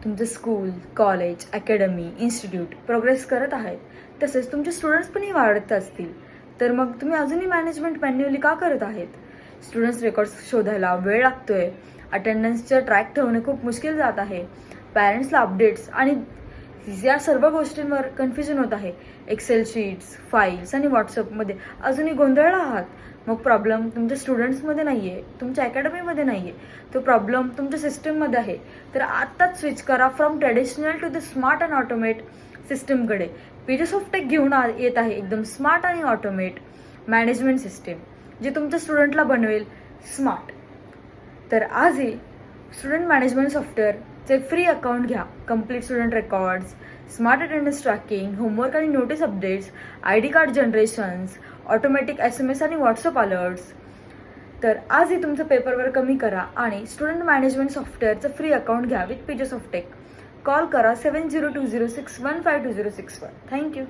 तुमचं school, college, academy, institute progress करत आहेत, तसेच तुमचे स्टुडंट्स पणही वाढत असतील, तर मग तुम्ही अजूनही मॅनेजमेंट मॅन्युअली का करत आहेत? स्टुडंट्स रेकॉर्ड्स शोधायला वेळ लागतोय, अटेंडन्सचं ट्रॅक ठेवणे खूप मुश्किल जात आहे, पॅरेंट्सला अपडेट्स आणि या सर्व गोष्टींवर कन्फ्युजन होत आहे. एक्सेल शीट्स, फाईल्स आणि व्हॉट्सअपमध्ये अजूनही गोंधळला आहात. मग प्रॉब्लेम तुमच्या स्टुडंट्समध्ये नाही आहे, तुमच्या अकॅडमीमध्ये नाही आहे, तो प्रॉब्लेम तुमच्या सिस्टममध्ये आहे. तर आत्ताच स्विच करा from traditional to the smart and automate सिस्टमकडे. पेजसॉफ्टेक घेऊन येत आहे एकदम स्मार्ट आणि ऑटोमेट मॅनेजमेंट सिस्टीम, जे तुमच्या स्टुडंटला बनवेल स्मार्ट. तर आजही स्टुडंट मॅनेजमेंट सॉफ्टवेअरचे फ्री अकाउंट घ्या. Complete student records, smart attendance tracking, homework आणि notice updates, I D card generations, automatic SMS आणि व्हॉट्सअप अलर्ट्स. तर आजही तुमचं पेपरवर कमी करा आणि स्टुडंट मॅनेजमेंट सॉफ्टवेअरचं फ्री अकाउंट घ्या विथ पेजसॉफ्टेक. कॉल करा 7020615206 वर. थँक्यू.